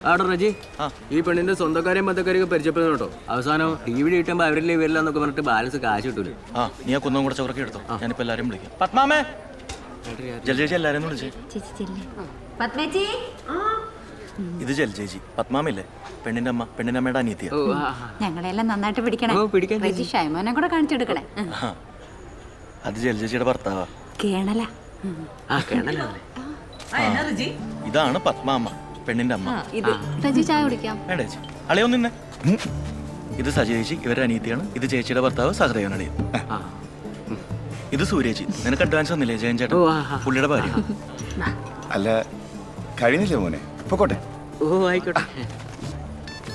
ആടോ റജി, ഈ പെണ്ണിന്റെ സ്വന്തക്കാരെയും ബന്ധക്കാരെയൊക്കെ പരിചയപ്പെടുന്നു കേട്ടോ. അവസാനം ടി വി കിട്ടുമ്പോ അവരില്ലേ വരില്ലെന്നൊക്കെ പറഞ്ഞിട്ട് ബാലൻസ് കാശ് കിട്ടൂലേ. നീ ആ കുന്നും കൂടെ ചോറൊക്കെ എടുത്തോ. ഞാനിപ്പോ എല്ലാരും വിളിക്കാം. പത്മാമേ, ജലജേച്ചി എല്ലാരും വിളിച്ചേ. ഇത് ജലജേച്ചി, പത്മാമല്ലേ പെണ്ണിന്റെ അമ്മ, പെണ്ണിന്റെ അമ്മയുടെ അനിയത്തിയ. ഞങ്ങളെല്ലാം നന്നായിട്ട് പിടിക്കണേ. റജി ഷൈമോനെ കൂടെ കാണിച്ചെടുക്കണേ. അത് ജലജേച്ചിയുടെ ഭർത്താവാ. കേണല. ഇതാണ് പത്മാമ്മ, പെണ്ണിന്റെ അമ്മ. റജി ചായ കുടിക്കാം. വേണ്ട ചേച്ചി, അളിയൊന്നു നിന്നെ. ഇത് സജി ചേച്ചി, ഇവരുടെ അനിയത്തിയാണ്. ഇത് ചേച്ചിയുടെ ഭർത്താവ് സഹദേവൻ അളിയൻ. ഇത് സൂര്യേച്ചി. നിനക്ക് അഡ്വാൻസ് തന്നില്ലേ ജയൻ ചേട്ടൻ, പുള്ളിയുടെ ഭാര്യ. അല്ല കഴിഞ്ഞില്ലേ മോനെ? പൊക്കോട്ടെ. ആയിക്കോട്ടെ.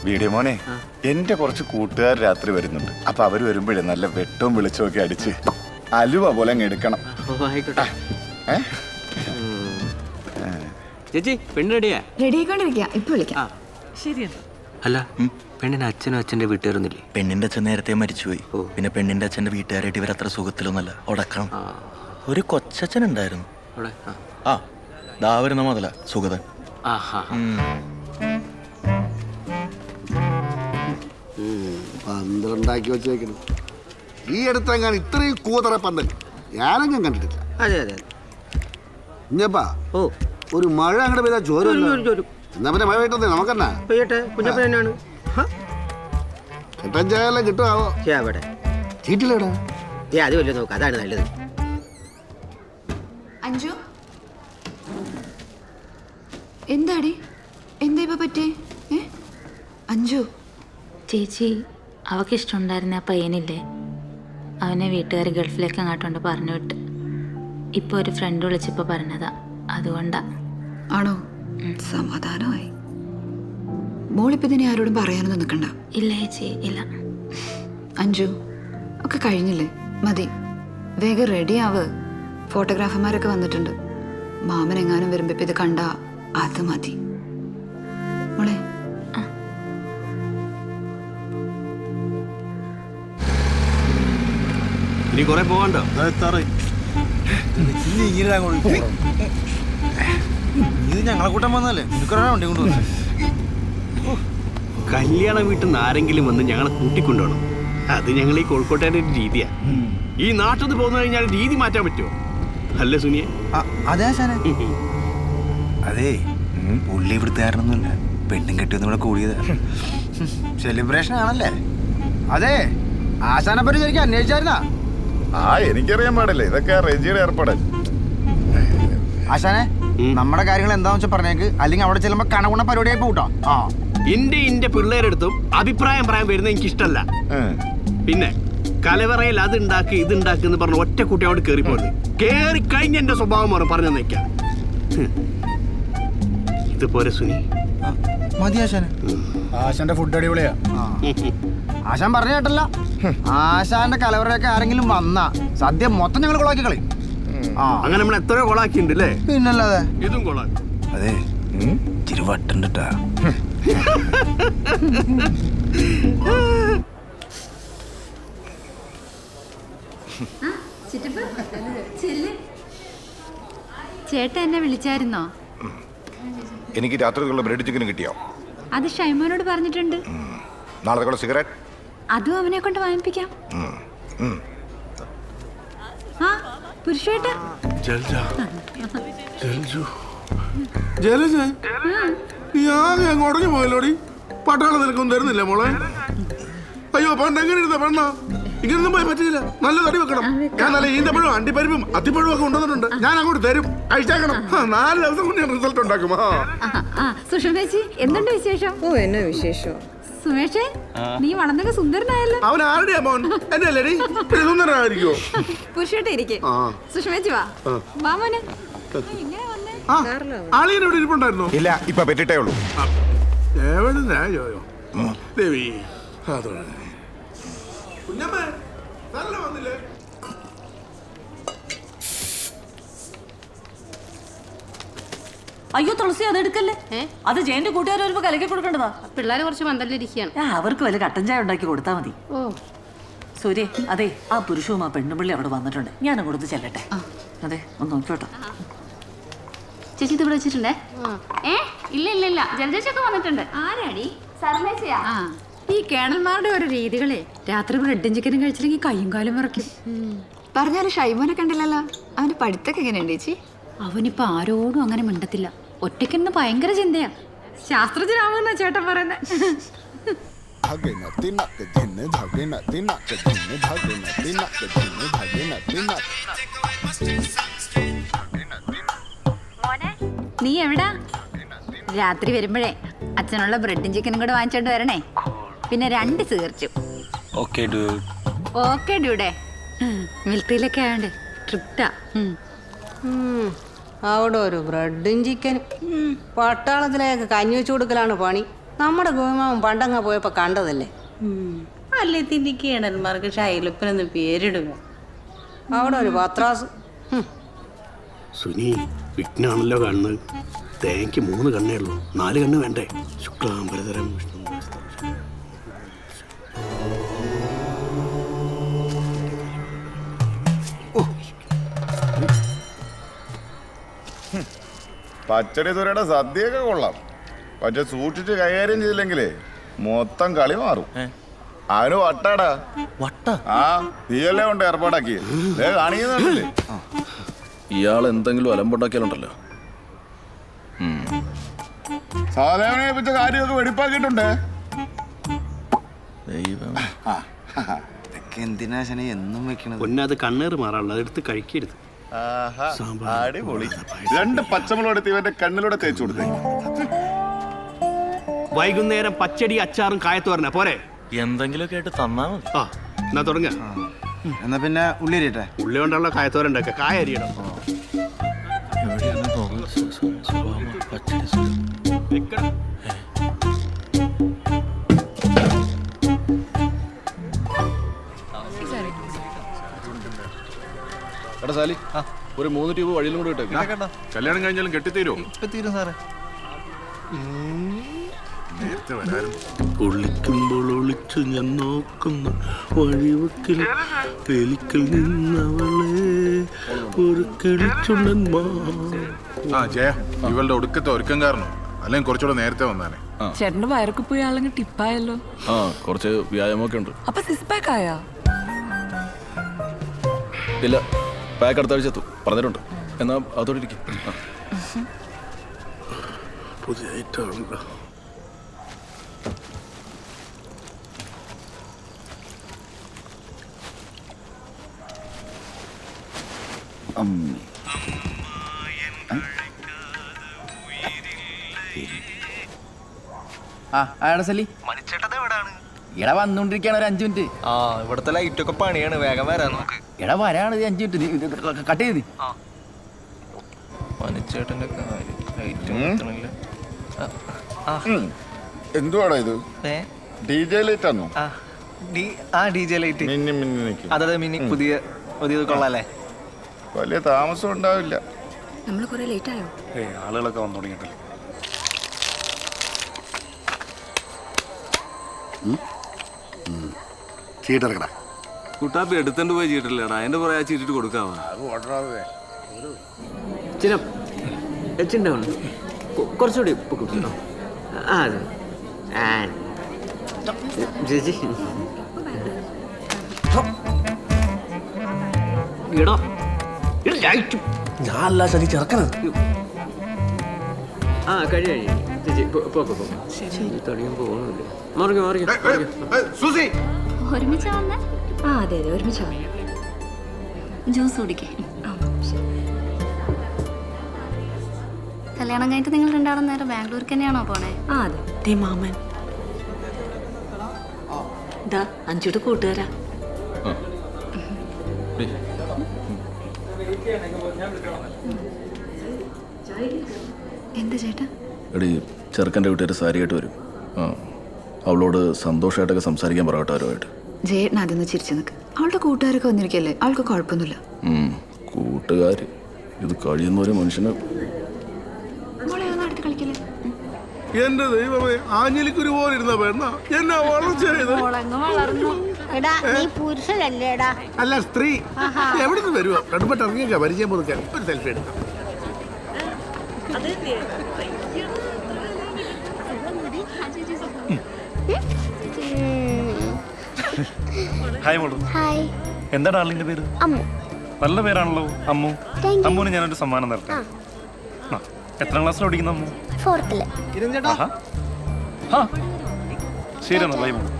വീഡിയോ മോനെ, എന്റെ കുറച്ച് കൂട്ടുകാർ രാത്രി വരുന്നുണ്ട്. അപ്പൊ അവര് വരുമ്പോഴേ നല്ല വെട്ടവും വെളിച്ചവും ഒക്കെ അടിച്ച് അലുവ പോലെ അങ്ങ് എടുക്കണം. ആയിക്കോട്ടെ. ചേച്ചി, പെണ്ണ് റെഡിയാ? റെഡിയായിക്കൊണ്ടിരിക്കുക. ഇപ്പൊ വിളിക്കാം. ശരിയാണ്. അല്ല, പെണ്ണിന്റെ അച്ഛനും അച്ഛന്റെ വീട്ടുകാരൊന്നുമില്ലേ? പെണ്ണിന്റെ അച്ഛൻ നേരത്തെ മരിച്ചുപോയി. പിന്നെ പെണ്ണിന്റെ അച്ഛന്റെ വീട്ടുകാരായിട്ട് ഇവർ അത്ര സുഖത്തിലൊന്നല്ല. ഉടക്കണം. ഒരു കൊച്ചച്ഛൻ ഉണ്ടായിരുന്നു. ആ ദാ വരുന്ന മുതല സുഗതൻ. 12 വെച്ചേക്കണം. ഈ അടുത്തെങ്ങാൻ ഇത്രയും കൂതറ പന്തൽ ഞാനെങ്ങും കണ്ടിട്ടില്ല. അതെ അതെ. ഇഞ്ഞപ്പാ, ഒരു മഴ അങ്ങോട്ട് പെയ്താൽ ചോരും. എന്നാ പിന്നെ മഴ പെയ്യട്ടെ, നമുക്കെന്നാ പെയ്യട്ടെ. കുഞ്ഞപ്പൻ തന്നെയാണ്. കെട്ടൻ ചായല്ലാം കിട്ടുമാവോ? ചീറ്റില്ലടാ. അത് വലിയ നോക്കാം, അതാണ് നല്ലത്. അഞ്ജു, എന്താടി? എന്താ ഇപ്പൊ പറ്റേ? അഞ്ജു ചേച്ചി, അവൾക്ക് ഇഷ്ടമുണ്ടായിരുന്ന ആ പയ്യനില്ലേ, അവനെ വീട്ടുകാർ ഗൾഫിലേക്ക് അങ്ങോട്ടുണ്ട് പറഞ്ഞു വിട്ട്. ഇപ്പോൾ ഒരു ഫ്രണ്ട് വിളിച്ചപ്പോൾ പറഞ്ഞതാ, അതുകൊണ്ടാ. ആണോ? സമാധാനമായി. മോളിപ്പോ ഇതിനെ ആരോടും പറയാനൊന്നും നിൽക്കണ്ട. ഇല്ല ചേച്ചി, ഇല്ല. അഞ്ജു, ഒക്കെ കഴിഞ്ഞില്ലേ? മതി, വേഗം റെഡി ആവ്. ഫോട്ടോഗ്രാഫർമാരൊക്കെ വന്നിട്ടുണ്ട്. മാമൻ എങ്ങാനും വരുമ്പോ ഇത് കണ്ട അത് മതി മോളെ. ഇനി കൊറേ പോവാണ്ടോ? ഇത് ഞങ്ങളെ കൂട്ടം വന്നല്ലേ, വണ്ടി കൊണ്ടുവന്നു. കല്യാണ വീട്ടിൽ നിന്ന് ആരെങ്കിലും വന്ന് ഞങ്ങളെ കൂട്ടിക്കൊണ്ടുപോകണം. അത് ഞങ്ങൾ ഈ കോഴിക്കോട്ടുകാരുടെ ഒരു രീതിയാ. ഈ നാട്ടിൽ നിന്ന് പോന്നു കഴിഞ്ഞാൽ രീതി മാറ്റാൻ പറ്റുമോ? അല്ലേ സുനിയെ? അതെ ആശാനെ. അതെ, പുള്ളി ഇവിടുത്തുകാരനൊന്നുമില്ല. പെണ്ണും കെട്ടിയൊന്നും ഇവിടെ കൂടിയതാ. സെലിബ്രേഷൻ ആണല്ലേ? അതെ, ആശാനെ പറ്റി ശരിക്കും അന്വേഷിച്ചായിരുന്നാ? എനിക്കറിയാൻ പാടില്ല, ഇതൊക്കെ റെജിയുടെ ഏർപ്പാട്. ആശാനെ, നമ്മുടെ കാര്യങ്ങൾ എന്താന്ന് വെച്ചാൽ പറഞ്ഞേക്ക്, അല്ലെങ്കിൽ അവിടെ ചെല്ലുമ്പോ കണകുണ പരിപാടിയായി പോട്ടോ. ഇന്റെ പിള്ളേരെടുത്തും അഭിപ്രായം പറയാൻ വരുന്നത് എനിക്ക് ഇഷ്ടമല്ല. പിന്നെ കലവറയിൽ അത് ഉണ്ടാക്കി ഇത് ഉണ്ടാക്കി എന്ന് പറഞ്ഞ ഒറ്റ കുട്ടി അവിടെ കയറി പോയത്. കേറി കഴിഞ്ഞ എന്റെ സ്വഭാവം മാറും, പറഞ്ഞു നിൽക്കാം. ഇതുപോലെ സുനി മതി ആശാനെ. ആശാന്റെ ഫുഡ് അടിപൊളിയാ. ആശാൻ പറഞ്ഞ കേട്ടല്ല, ആശാന്റെ കലവറയൊക്കെ ആരെങ്കിലും വന്നാ സദ്യ മൊത്തം ഞങ്ങൾ കൊളാക്കി കളി. അങ്ങനെ നമ്മൾ എത്രയോ കൊളാക്കിണ്ട് അല്ലേ? പിന്നല്ലാതെ. ഇതും കൊളാക്കി. അതെ, ഇച്ചിരി വട്ടുണ്ടിട്ടാ. ചേട്ടൻ എന്നെ വിളിച്ചായിരുന്നോ? എനിക്ക് രാത്രിക്കുള്ള ബ്രെഡ് ചിക്കനും കിട്ടിയോ? അത് ഷൈമോനോട് പറഞ്ഞിട്ടുണ്ട്. നാളത്തേക്കുള്ള സിഗരറ്റ് അതും അവനെ കൊണ്ട് വാങ്ങിപ്പിക്കാം. ആ പുരുഷേട്ടാ, ജലജ, നീ ആകെ അങ്ങ് ഉടഞ്ഞു പോയല്ലോടി. പട്ടാളം നിനക്കൊന്നും തരുന്നില്ല മോളെ. അയ്യോ, പണ്ട് എങ്ങനെ ഇരുന്ന പെണ്ണാ? ഇങ്ങനൊന്നും പോയി പറ്റില്ല. നല്ല തടി വെക്കണം. ഞാൻ നല്ല ഈന്തപ്പഴവും അണ്ടിപ്പരിപ്പും അത്തിപ്പഴവും ഒക്കെ കൊണ്ടുവന്നിട്ടുണ്ട്. ഞാൻ അങ്ങോട്ട് തരും, അയച്ചേക്കണം. 4 ദിവസം കൊണ്ട് ഞാൻ റിസൾട്ട് ഉണ്ടാക്കും. സുഷമേച്ചി, എന്തുണ്ട് വിശേഷം? എന്നെ വിശേഷം. സുമേഷേ, നീ വളർന്നൊക്കെ സുന്ദരനായല്ലോ. അവൻ ആരുടെയാ മോൻ? എന്റെ അല്ലേടി? സുന്ദരനായിരിക്കോ? പുരുഷേട്ട ഇരിക്കെ. സുഷമേച്ചി വാ. വാ മോനെ. ഇങ്ങനെ വന്നേ. ആളിയൻ ഇവിടെ ഇരിപ്പുണ്ടായിരുന്നോ? ഇല്ല, ഇപ്പൊ പെറ്റിട്ടേ ഉള്ളൂ. ദേവി, കുഞ്ഞമ്മേ, നല്ല വന്നില്ലേ? അയ്യോ തുളസി, അത് എടുക്കല്ലേ. അത് ജയന്റെ കൂട്ടുകാർ വരുമ്പോ കലക്കി കൊടുക്കേണ്ടതാ. പിള്ളേർ കുറച്ച് മന്ദലിരിക്കുകയാണ്. അവർക്ക് വല്ല കട്ടൻ ചായ ഉണ്ടാക്കി കൊടുത്താൽ മതി. സൂര്യ, അതെ, ആ പുരുഷവും ആ പെണ്ണുപിള്ളി അവിടെ വന്നിട്ടുണ്ട്. ഞാൻ അങ്ങോട്ട് ചെല്ലട്ടെ. അതെ, ഒന്ന് നോക്കിയോട്ടോ. ചേച്ചി ഇത് ഇവിടെ വെച്ചിട്ടുണ്ടേ. ഇല്ല ഇല്ല ഇല്ല, ജലജേച്ചൊക്കെ വന്നിട്ടുണ്ട്. ആരാടി? സർലേച്ചയാ. ആ, ഈ കേണൽമാരുടെ ഓരോ രീതികളെ. രാത്രി ബ്രെഡും ചിക്കനും കഴിച്ചില്ലെങ്കിൽ കയ്യും കാലും വിറയ്ക്കും. പറഞ്ഞാലും ഷൈമോനെ കണ്ടില്ലല്ലോ. അവന്റെ പഠിത്തൊക്കെ എങ്ങനെയുണ്ട് ചേച്ചി? അവനിപ്പോ ആരോടും അങ്ങനെ മിണ്ടത്തില്ല. ഒറ്റയ്ക്കെന്ന് ഭയങ്കര ചിന്തയാ. ശാസ്ത്രജ്ഞനാവുന്ന ചേട്ടൻ പറയുന്നത്. നീ എവിടാ? രാത്രി വരുമ്പോഴേ അച്ഛനുള്ള ബ്രെഡും ചിക്കനും കൂടെ വാങ്ങിച്ചോണ്ട് വരണേ. പിന്നെ 2 സിഗരറ്റും. ഓക്കെ ഡ്യൂഡേ. മിലിറ്ററിയിലൊക്കെ ആയോണ്ട് ട്രിപ്റ്റാ. അവിടെ ഒരു ബ്രെഡും ചിക്കനും. പട്ടാളത്തിലേക്ക് കഞ്ഞി വെച്ചു കൊടുക്കലാണ് പണി. നമ്മുടെ ഗോമാവൻ പണ്ടങ്ങ പോയപ്പോ കണ്ടതല്ലേ. അല്ലേ തിന്റെ കേണന്മാർക്ക് ഷൈലപ്പനെന്ന് പേരിടുക. അവിടെ ഒരു പത്രാസ്. സുനി വിഘ്നാണല്ലോ കാണുന്നത്. തേങ്ങയ്ക്ക് 3 കണ്ണേ ഉള്ളൂ, 4 കണ്ണ് വേണ്ടേ? ശുക്ലാംബരധരം വിഷ്ണു. പച്ചടി തുരയുടെ സദ്യയൊക്കെ കൊള്ളാം. പക്ഷെ സൂക്ഷിച്ച് കൈകാര്യം ചെയ്തില്ലെങ്കിലേ മൊത്തം കളി മാറും. അവന് വട്ടാടാ. ആ തീയല്ലേ കൊണ്ട് ഏർപ്പാടാക്കി കാണിക്കുന്നുണ്ടല്ലേ. ഇയാൾ എന്തെങ്കിലും അലമ്പുണ്ടാക്കിയാലുണ്ടല്ലോ. സാധാരണ വെച്ച കാര്യമൊക്കെ വെടിപ്പാക്കിയിട്ടുണ്ട്. എന്തിനാശനെ എന്നും വെക്കണത്? പൊന്നത് കണ്ണേറ് മാറാനുള്ള, അതെടുത്ത് കഴിക്കരുത്. അടിപൊളി. 2 പച്ചമുളക് എടുത്ത് ഇവന്റെ കണ്ണിലൂടെ തേച്ചു കൊടുത്തേ. വൈകുന്നേരം പച്ചടി അച്ചാറും കായത്തോരന പോരെ? എന്തെങ്കിലുമൊക്കെ ആയിട്ട് തന്നാ മതി. ആ എന്നാ തുടങ്ങ. എന്നാ പിന്നെ ഉള്ളി അരിയട്ടെ. ഉള്ളി കൊണ്ടുള്ള കായത്തോരൻ ഉണ്ടാക്കുക. കായ അരിയണം. എടാ സാലി, ഒരു 3 ട്യൂബ് വഴിയിലും കൂടെ ഇട്ടേക്ക്. കല്യാണം കഴിഞ്ഞാലും കെട്ടിത്തീരോ? ഇപ്പൊ തീരും സാറേ. നേരത്തെ വരായിരുന്നു. ഒളിക്കുമ്പോൾ ഒളിച്ചു ഞാൻ നോക്കുന്ന വഴിവക്കിൽ വെലിക്കൽ നിന്നവളെ ഒരു കിളിച്ചുണ്ടൻ. ആ ജയ, ഇവളുടെ ഒടുക്കത്തെ ഒരുക്കം കാരണം അല്ലെങ്കിൽ കുറച്ചുകൂടെ നേരത്തെ വന്നാനെ. ചേട്ടന്റെ വയറൊക്കെ പോയി ആളെങ്കിൽ ടിപ്പായല്ലോ. ആ കുറച്ച് വ്യായാമമൊക്കെ ഉണ്ട്. അപ്പൊ സിക്സ് പാക്ക് ആയാ? ഇല്ല, പാക്ക് അടുത്ത ആഴ്ച എത്തും പറഞ്ഞിട്ടുണ്ട്. എന്നാ അതോടെ ഇരിക്കും. പുതിയ ഐറ്റമാണല്ലോ. എടാ വന്നോണ്ടിരിക്കാണ് ഒരു 5 മിനിറ്റ്. ആ ഇവിടുത്തെ ലൈറ്റൊക്കെ പണിയാണ്, വേഗം വരാൻ നോക്ക്. എടാ വരാണ് 5 മിനിറ്റ്. കട്ട് ചെയ്ത് മനുച്ചേട്ടന്റെ എന്തുവാടാ ഇത്? DJ ലൈറ്റ് ആണോ? DJ light. മിന്നി മിന്നി നിൽക്കും. അതെ മിനി പുതിയത് കൊള്ളാല്ലേ? വലിയ താമസം ഉണ്ടാവില്ല. നമ്മൾ കുറെ ലേറ്റ് ആയോ? ആളുകളൊക്കെ വന്നു തുടങ്ങിയിട്ടല്ലേ. ചീട്ടിറക്കടാ. കുട്ടാപ്പി എടുത്തോണ്ട് പോയി ചീട്ടില്ലടാ, അതിന്റെ പുറകെ ചീട്ടിട്ട് കൊടുക്കാവാ. കുറച്ചുകൂടി ഞാനല്ല ശരി ചെറുക്കണത്. ആ കഴിയ ചേച്ചി തടിയും പോകുന്നുണ്ട്. ഒരുമിച്ചാ വന്നേ? ആ അതെ അതെ ഒരുമിച്ചാ വന്നേ. ജ്യൂസ് കുടിക്കേ. കല്യാണം കഴിഞ്ഞിട്ട് നിങ്ങൾ 2 ആളും നേരെ ബാംഗ്ലൂർക്ക് തന്നെയാണോ പോണേ? ആ അതെ. മാമൻ അഞ്ചുടെ കൂട്ടുകാരാ. എന്താ ചേട്ടാ? എടി ചെറുക്കൻ്റെ വീട്ടുകാർ സാരിയായിട്ട് വരും. അവളോട് സന്തോഷമായിട്ടൊക്കെ സംസാരിക്കാൻ പറയട്ടെ അവരുമായിട്ട്. ജയേട്ടൻ അതൊന്ന് ചിരിച്ചു നിൽക്ക്. അവളുടെ കൂട്ടുകാരൊക്കെ വന്നിരിക്കല്ലേ, അവൾക്ക് കുഴപ്പമൊന്നുമില്ല. കൂട്ടുകാർ ഇത് കഴിയുന്ന ഒരു മനുഷ്യന്. അടുത്ത് കളിക്കല്ലേ? എന്റെ ദൈവമേ, ആഞ്ഞിലിക്കുരു പോലെ ഇരുന്ന പെണ്ണ എന്നെ വളർച്ചയായത്. അല്ല സ്ത്രീ എവിടെ നിന്ന് വരുവോ? കടുപ്പട്ട് ഇറങ്ങിയൊക്കെ പരിചയം പുതുക്കാൻ ഒരു സെൽഫി എടുക്കാം. ഹായ് മോളു. ഹായ് എന്താ ഡാർലിന്റെ പേര്? അമ്മു. നല്ല പേരാണല്ലോ അമ്മു. Thank you. അമ്മുവിന് ഞാനൊരു സമ്മാനം തരട്ടെ. ആ, എത്രാം ക്ലാസ്സിൽ പഠിക്കുന്ന അമ്മു? 4th ആഹാ. ആ, ശരി എന്നാ ബൈ മോളു.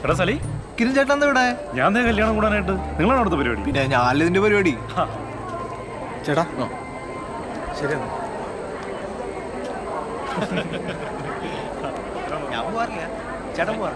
എടാ സലി, കിരൺ ചേട്ടൻ എന്താ ഇവിടെ? ഞാൻ ദേ കല്യാണം കൂടാനായിട്ട്. നിങ്ങളാണ് അടുത്ത പരിപാടി? പിന്നെ ഞാനല്ലേ ഇതിന്റെ പരിപാടി. ആ. ചേട്ടാ ശരി ഞാൻ പോവാറില്ല, ചേട്ടൻ പോവാ.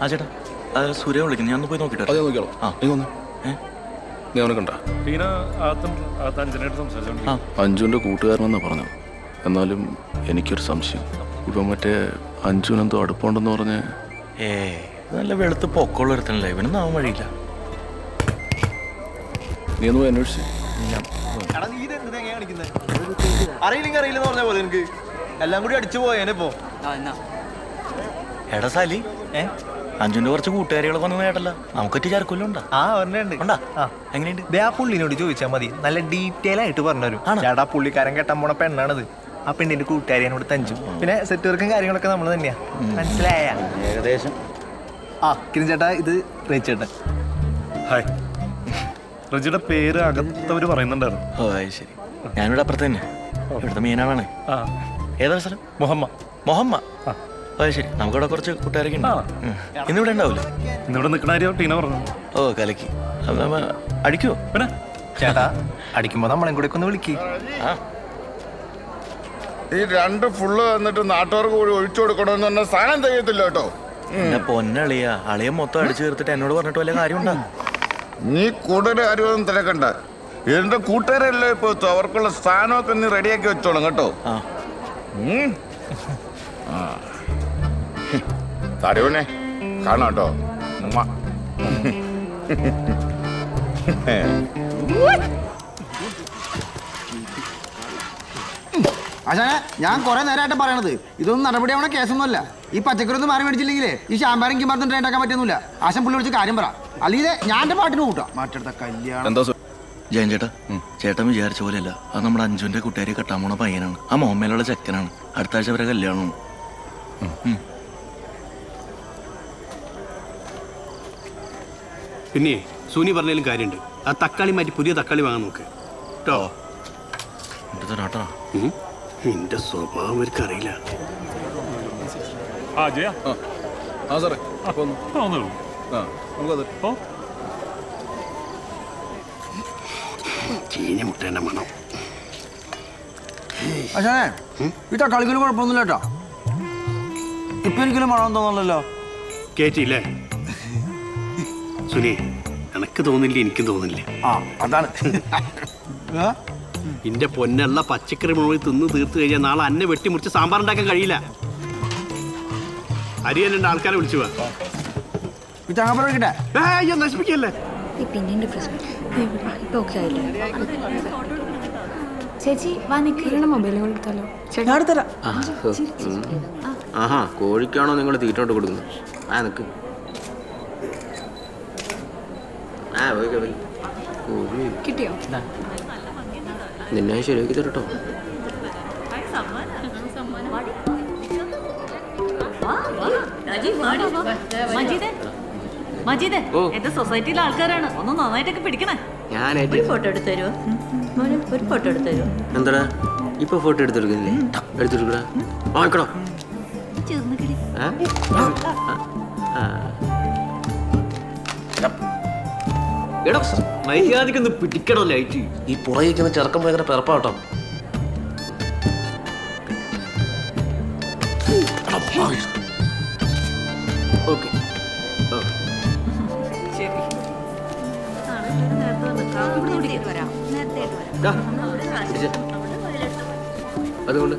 ആ ചേട്ടാ, സൂര്യ വിളിക്കുന്നു. ഞാൻ ഒന്ന് പോയി നോക്കിട്ടെ. അത് ഞാൻ നോക്കിയോളാം. ആ, നീ വന്ന് നീ അവനെ കണ്ട ടീന അഞ്ചനായിട്ട് സംസാരിച്ചോണ്ട്. അഞ്ജുവിന്റെ കൂട്ടുകാരനെന്നാ പറഞ്ഞത്. എന്നാലും എനിക്കൊരു സംശയം. ഇപ്പം മറ്റേ അഞ്ജുവിനെന്തോ അടുപ്പമുണ്ടെന്ന് പറഞ്ഞ്. നല്ല വെളുത്ത് പൊക്കമുള്ള ഒരുത്തനല്ലേ, ഇവനൊന്നും ആവാൻ വഴിയില്ല. നീ ഒന്ന് പോയി അന്വേഷിച്ചു. അറിയില്ലെങ്കിൽ അറിയില്ലെന്ന് പറഞ്ഞ പോലെ എനിക്ക് എല്ലാം കൂടി അടിച്ചു പോയേനെ പോ. എടാ സാലി, അഞ്ജുന്റെ കുറച്ച് കൂട്ടുകാരികളൊക്കെ വന്നു കേട്ടല്ല. നമുക്കൊറ്റ ചരക്കൊല്ലം ഉണ്ടാ? ആ ഒരെണ്ണുണ്ട്. ഉണ്ടാ? എങ്ങനെയുണ്ട്? ദേ ആ പുള്ളിനോട് ചോദിച്ചാൽ മതി, നല്ല ഡീറ്റെയിൽ ആയിട്ട് പറഞ്ഞുതരും. ചേട്ടാ പുള്ളിക്കാരൻ കെട്ടാൻ പോണ പെണ്ണാണത്. ആ പെണ്ണിന്റെ കൂട്ടുകാരിയോട് തഞ്ചു. പിന്നെ സെറ്റ് വർക്കും കാര്യങ്ങളൊക്കെ നമ്മൾ തന്നെയാ. മനസ്സിലായ? ഏകദേശം. ആ കിരൺ ചേട്ടാ, ഇത് റേച്ചേട്ടൻ. ഹായ്. റജിയുടെ പേര് അകത്തവര് പറയുന്നുണ്ടായിരുന്നു. ഓ ശരി. ഞാനിവിടെ അപ്പുറത്ത് തന്നെ. ഇവിടുത്തെ മീനാണേ. ഏതാ സ്ഥലം? മൊഹമ്മ. മൊഹമ്മ. ഓ ശരി. നമുക്കിവിടെ കുറച്ച് കൂട്ടുകാരൊക്കെ ഉണ്ട്. ഇന്നിവിടെ ഉണ്ടാവില്ലേ? ഇന്നിവിടെ നിൽക്കണ കാര്യം ടീന പറഞ്ഞു. ഓ കലക്കി. അടിക്കുവോ? പിന്നെ ചേട്ടാ അടിക്കുമ്പോ നമ്മളെ കൂടെ ഒന്ന് വിളിക്ക്. ഈ 2 ഫുള്ള് വന്നിട്ട് നാട്ടുകാർക്ക് കൂടി ഒഴിച്ചു കൊടുക്കണമെന്ന് പറഞ്ഞ സാധനം ചെയ്യത്തില്ല കേട്ടോ. എന്നെ പൊന്നളിയ അളിയ മൊത്തം അടിച്ചു തീർത്തിട്ട് എന്നോട് പറഞ്ഞിട്ട് വല്ല കാര്യം ഉണ്ടാ? നീ കൂടുതൽ കാര്യമൊന്നും തിരക്കണ്ട. എന്റെ കൂട്ടുകാരല്ലേ ഇപ്പൊ അവർക്കുള്ള സ്ഥാനമൊക്കെ നീ റെഡിയാക്കി വെച്ചോളും കേട്ടോ. തരുവനെ കാണാട്ടോ. ആശാനെ, ഞാൻ കുറെ നേരമായിട്ട് പറയണത് ഇതൊന്നും നടപടിയാവണ കേസൊന്നുമല്ല. ഈ പച്ചക്കറി ഒന്നും മാറി മേടിച്ചില്ലെങ്കിലേ ഈ ശാമ്പാരെങ്കിൽ പറഞ്ഞിട്ട് ഉണ്ടാക്കാൻ പറ്റുന്നില്ല. ആശാൻ പുള്ളി വിളിച്ച് കാര്യം പറ, അല്ലെങ്കിൽ ഞാൻ എന്റെ പാട്ടിന് കൂട്ടാം. മറ്റടുത്ത കല്യാണം. ജയൻ ചേട്ടാ, ചേട്ടൻ വിചാരിച്ച പോലെയല്ല. അത് നമ്മുടെ അഞ്ജുവിന്റെ കൂട്ടുകാരി കെട്ടാൻ പോണ പയ്യനാണ്. ആ മോമ്മയിലുള്ള ചെക്കനാണ്. അടുത്ത ആഴ്ച വരെ കല്യാണമാണ്. പിന്നെ സുനി പറഞ്ഞാലും കാര്യമുണ്ട്. ആ തക്കാളി മാറ്റി പുതിയ തക്കാളി വാങ്ങാൻ നോക്ക് കേട്ടോ. എന്റെ സ്വഭാവം അവർക്ക് അറിയില്ല. ചീഞ്ഞ മുട്ടേന്റെ മണം. ആശാനെ, ഈ തക്കാളിക്കലും കുഴപ്പമൊന്നുമില്ല കേട്ടോ. ഇപ്പൊ എനിക്കൊരു മണം തോന്നല്ലോ. കേട്ടില്ലേ സുനി? എനക്ക് തോന്നില്ല, എനിക്കും തോന്നില്ലേ. അതാണ് എന്റെ പൊന്നുള്ള പച്ചക്കറി മുഴുവൻ തിന്ന് തീർത്ത് കഴിഞ്ഞാൽ നാളെ അന്നെ വെട്ടിമുറിച്ച് സാമ്പാർ ഉണ്ടാക്കാൻ കഴിയില്ല. അരിയല്ല ആൾക്കാരെ വിളിച്ചു പോവാ. നശിപ്പിക്കല്ലേ. ചേച്ചി വാ, നിൽക്കുന്ന മൊബൈൽ കൊടുത്താലോ? ആഹാ, കോഴിക്കാണോ നിങ്ങൾ തീറ്റോട്ട് കൊടുക്കുന്നത്? ആ നിക്ക്. കിട്ടിയോ? നിന്നെ ശരിയാക്കി തരട്ടോ. മജീദ്, എന്റെ സൊസൈറ്റിയിലെ ആൾക്കാരാണ്. ഒന്ന് നന്നായിട്ടൊക്കെ പിടിക്കണേ. ഞാനായിട്ട് ഫോട്ടോ എടുത്തു തരുമോ? ഒരു ഫോട്ടോ എടുത്തു തരുമോ? എന്താടാ ഇപ്പൊ ഫോട്ടോ എടുത്തെടുക്കുന്നില്ലേ? എടുത്തെടുക്കടാ. വാങ്ങിക്കടോ. എടാ മര്യാദക്കൊന്ന് പിടിക്കണോ ലൈറ്റ്. ഈ പുറകിക്കുന്ന ചെറുക്കം ഭയങ്കര പിറപ്പാട്ടോ. ഓക്കെ അതുകൊണ്ട്